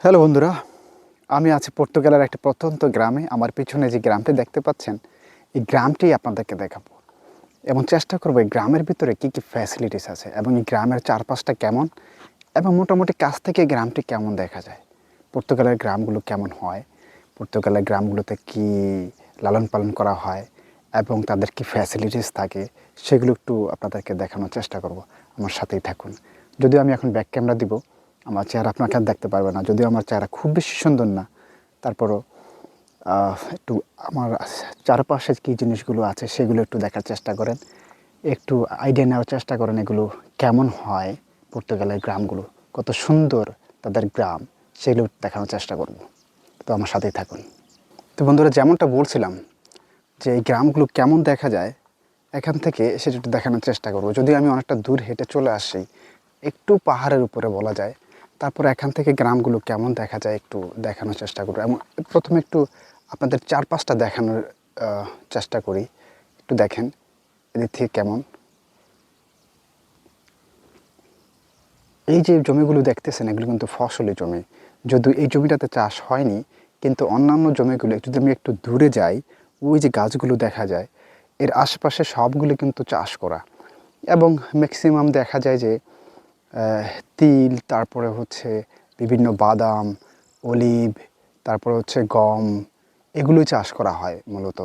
Hello বন্ধুরা, আমি আছি পর্তুগালের একটা প্রত্যন্ত গ্রামে। আমার পিছনে যে গ্রামটি দেখতে পাচ্ছেন, এই গ্রামটি আপনাদেরকে দেখাবো এবং চেষ্টা করবো এই গ্রামের ভিতরে কী কী ফ্যাসিলিটিস আছে এবং এই গ্রামের চারপাশটা কেমন এবং মোটামুটি কাছ থেকে গ্রামটি কেমন দেখা যায়, পর্তুগালের গ্রামগুলো কেমন হয়, পর্তুগালের গ্রামগুলোতে কী লালন পালন করা হয় এবং তাদের কী ফ্যাসিলিটিস থাকে সেগুলো একটু আপনাদেরকে দেখানোর চেষ্টা করব। আমার সাথেই থাকুন। যদিও আমি এখন ব্যাক ক্যামেরা দিব, আমার চেহারা আপনাকে আর দেখতে পারবে না, যদিও আমার চেহারা খুব বেশি সুন্দর না, তারপরও একটু আমার চারপাশে কী জিনিসগুলো আছে সেগুলো একটু দেখার চেষ্টা করেন, একটু আইডিয়া নেওয়ার চেষ্টা করেন এগুলো কেমন হয়, পর্তুগালের গ্রামগুলো কত সুন্দর তাদের গ্রাম সেগুলো দেখানোর চেষ্টা করব। তো আমার সাথেই থাকুন। তো বন্ধুরা, যেমনটা বলছিলাম যে এই গ্রামগুলো কেমন দেখা যায় এখান থেকে সেটা একটু দেখানোর চেষ্টা করব। যদি আমি অনেকটা দূর হেঁটে চলে আসি, একটু পাহাড়ের উপরে বলা যায়, তারপর এখান থেকে গ্রামগুলো কেমন দেখা যায় একটু দেখানোর চেষ্টা করব এবং প্রথমে একটু আপনাদের চারপাশটা দেখানোর চেষ্টা করি। একটু দেখেন এদিক থেকে কেমন। এই যে জমিগুলো দেখতেছেন এগুলো কিন্তু ফসলি জমি, যদিও এই জমিটাতে চাষ হয়নি, কিন্তু অন্যান্য জমিগুলো যদি আমি একটু দূরে যাই, ওই যে গাছগুলো দেখা যায় এর আশেপাশে সবগুলো কিন্তু চাষ করা এবং ম্যাক্সিমাম দেখা যায় যে তিল, তারপরে হচ্ছে বিভিন্ন বাদাম, অলিভ, তারপরে হচ্ছে গম, এগুলোই চাষ করা হয় মূলত।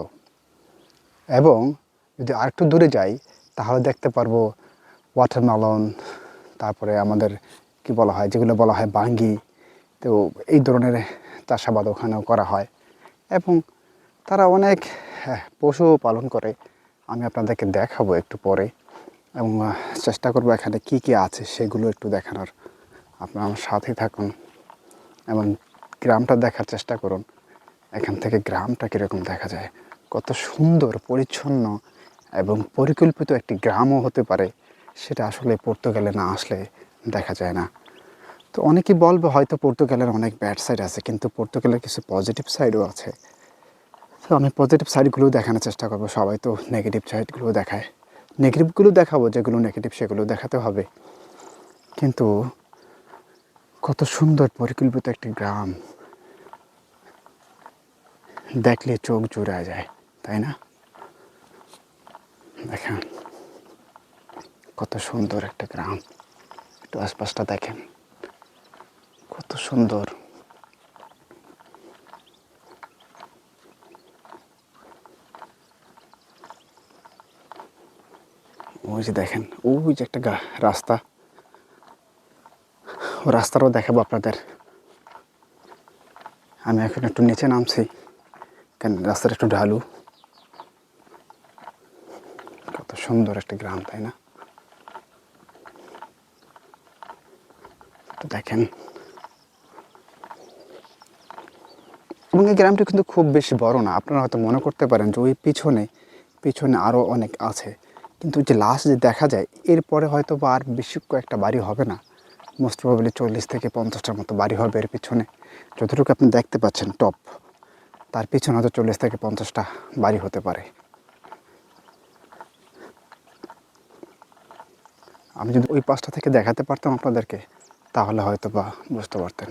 এবং যদি আরেকটু দূরে যাই তাহলে দেখতে পারবো ওয়াটারমেলন, তারপরে আমাদের কি বলা হয়, যেগুলো বলা হয় বাঙ্গি, তো এই ধরনের চাষাবাদ ওখানেও করা হয় এবং তারা অনেক পশু পালন করে। আমি আপনাদেরকে দেখাবো একটু পরে এবং চেষ্টা করবো এখানে কি কি আছে সেগুলো একটু দেখানোর। আপনারা আমার সাথেই থাকুন এবং গ্রামটা দেখার চেষ্টা করুন। এখান থেকে গ্রামটা কীরকম দেখা যায়, কত সুন্দর পরিচ্ছন্ন এবং পরিকল্পিত একটি গ্রামও হতে পারে, সেটা আসলে পর্তুগালে না আসলে দেখা যায় না। তো অনেকেই বলবে হয়তো পর্তুগালের অনেক ব্যাড সাইড আছে, কিন্তু পর্তুগালের কিছু পজিটিভ সাইডও আছে। তো আমি পজিটিভ সাইডগুলো দেখানোর চেষ্টা করবো। সবাই তো নেগেটিভ সাইডগুলো দেখায়, নেগেটিভগুলো দেখাবো, যেগুলো নেগেটিভ সেগুলো দেখাতে হবে। কিন্তু কত সুন্দর পরিকল্পিত একটি গ্রাম, দেখলে চোখ জুড়ায় যায়, তাই না? দেখেন কত সুন্দর একটা গ্রাম, একটু আশপাশটা দেখেন কত সুন্দর। ওই যে দেখেন, ওই যে একটা রাস্তা, ও রাস্তাটাও দেখাবো আপনাদের। আমি এখন একটু নিচে নামছি, কেন রাস্তাটা একটু ঢালু। কত সুন্দর একটা গ্রাম, তাই না? তো দেখেন, এবং এই গ্রামটি কিন্তু খুব বেশি বড় না। আপনারা হয়তো মনে করতে পারেন যে ওই পিছনে পিছনে আরও অনেক আছে, কিন্তু যে লাস্ট যে দেখা যায় এরপরে হয়তো বা আর বেশি কয়েকটা বাড়ি হবে না, মোস্ট প্রবাবলি 40 থেকে 50টার মতো বাড়ি হবে এর পিছনে। যতটুকু আপনি দেখতে পাচ্ছেন টপ, তার পিছনে হয়তো 40 থেকে 50টা বাড়ি হতে পারে। আমি যদি ওই পাশটা থেকে দেখাতে পারতাম আপনাদেরকে তাহলে হয়তো বা বুঝতে পারতেন।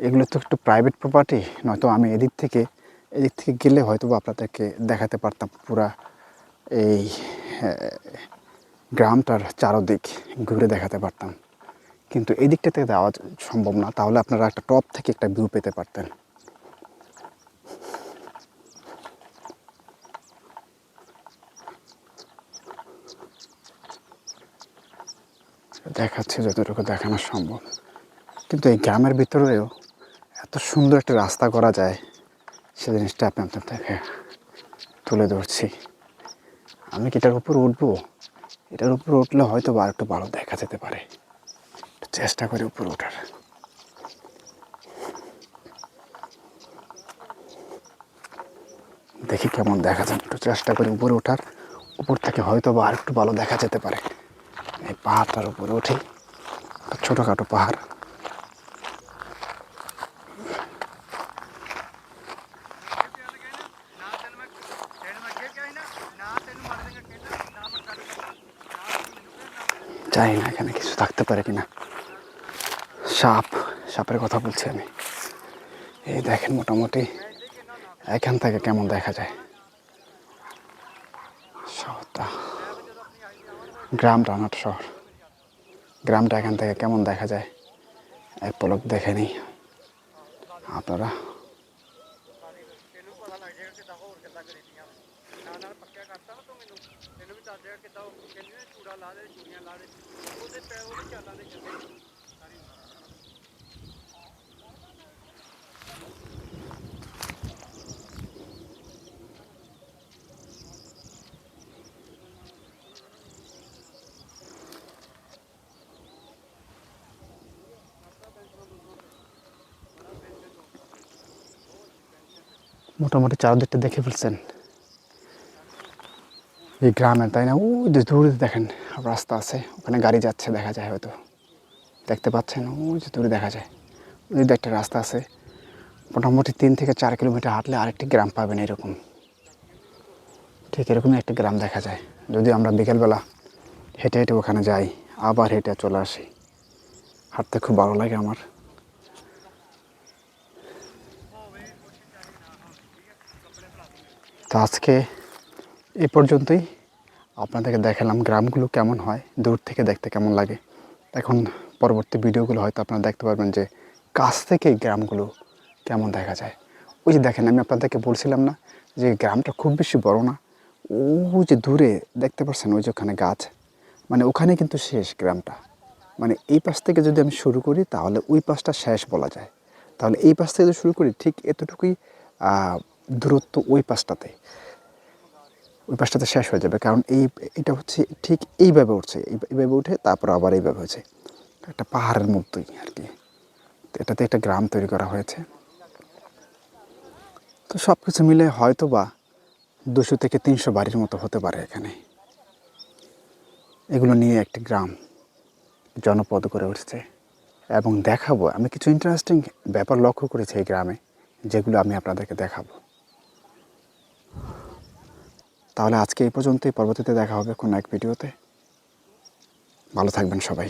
এগুলো তো একটু প্রাইভেট প্রপার্টি, নয়তো আমি এদিক থেকে গেলে হয়তো বা আপনাদেরকে দেখাতে পারতাম পুরা এই গ্রামটার চারদিক ঘুরে দেখাতে পারতাম, কিন্তু এই দিকটা থেকে দেওয়া সম্ভব না। তাহলে আপনারা একটা টপ থেকে একটা ভিউ পেতে পারতেন। দেখাচ্ছে যতটুকু দেখানো সম্ভব, কিন্তু এই গ্রামের ভিতরেও এত সুন্দর একটা রাস্তা করা যায় সে জিনিসটা আপনি আপনাদেরকে তুলে ধরছি। আমি কি এটার উপর উঠবো? এটার উপর উঠলে হয়তো বা একটু ভালো দেখা যেতে পারে, চেষ্টা করি উপরে ওঠার। দেখি কেমন দেখা যায়, একটু চেষ্টা করি উপরে ওঠার। উপর থেকে হয়তো বা আর একটু ভালো দেখা যেতে পারে। এই পাহাড়টার উপরে উঠি, ছোটোখাটো পাহাড়। জানি না এখানে কিছু থাকতে পারে কিনা, সাপের কথা বলছি আমি। এই দেখেন মোটামুটি এখান থেকে কেমন দেখা যায় শহরটা, গ্রামটা, নট শহর, গ্রামটা এখান থেকে কেমন দেখা যায় এক পলক দেখে নিই আপনারা। মোটামুটি চারদিকটা দেখে ফেলছেন এই গ্রামের, তাই না? ওই যে দূরে দেখেন রাস্তা আছে, ওখানে গাড়ি যাচ্ছে দেখা যায়, হয়তো দেখতে পাচ্ছেন, ওই যে দূরে দেখা যায়। ওই যে একটা রাস্তা আছে, মোটামুটি 3 থেকে 4 কিলোমিটার হাঁটলে আরেকটি গ্রাম পাবেন এরকম, ঠিক এরকমই একটা গ্রাম দেখা যায়। যদি আমরা বিকেলবেলা হেঁটে হেঁটে ওখানে যাই, আবার হেঁটে চলে আসি, হাঁটতে খুব ভালো লাগে আমার। তো আজকে এই পর্যন্তই, আপনাদেরকে দেখালাম গ্রামগুলো কেমন হয়, দূর থেকে দেখতে কেমন লাগে। এখন পরবর্তী ভিডিওগুলো হয়তো আপনারা দেখতে পারবেন যে কাছ থেকে গ্রামগুলো কেমন দেখা যায়। ওই যে দেখেন, আমি আপনাদেরকে বলছিলাম না যে গ্রামটা খুব বেশি বড় না, ওই যে দূরে দেখতে পাচ্ছেন ওই যে ওখানে গাছ, মানে ওখানে কিন্তু শেষ গ্রামটা। মানে এই পাশ থেকে যদি আমি শুরু করি তাহলে ওই পাশটা শেষ বলা যায়। তাহলে এই পাশ থেকে যদি শুরু করি ঠিক এতটুকুই দূরত্ব ওই পাশটাতে, ওই পাশটাতে শেষ হয়ে যাবে। কারণ এটা হচ্ছে ঠিক এইভাবে উঠছে, এইভাবে উঠে তারপর আবার এইভাবে হয়েছে, একটা পাহাড়ের মধ্যেই আর কি। তো এটাতে একটা গ্রাম তৈরি করা হয়েছে। তো সব কিছু মিলে হয়তো বা 200 থেকে 300 বাড়ির মতো হতে পারে এখানে। এগুলো নিয়ে একটি গ্রাম জনপদ করে উঠছে। এবং দেখাবো, আমি কিছু ইন্টারেস্টিং ব্যাপার লক্ষ্য করেছি এই গ্রামে, যেগুলো আমি আপনাদেরকে দেখাবো। তাহলে আজকে এই পর্যন্তই, পরবর্তীতে দেখা হবে কোনো এক ভিডিওতে। ভালো থাকবেন সবাই।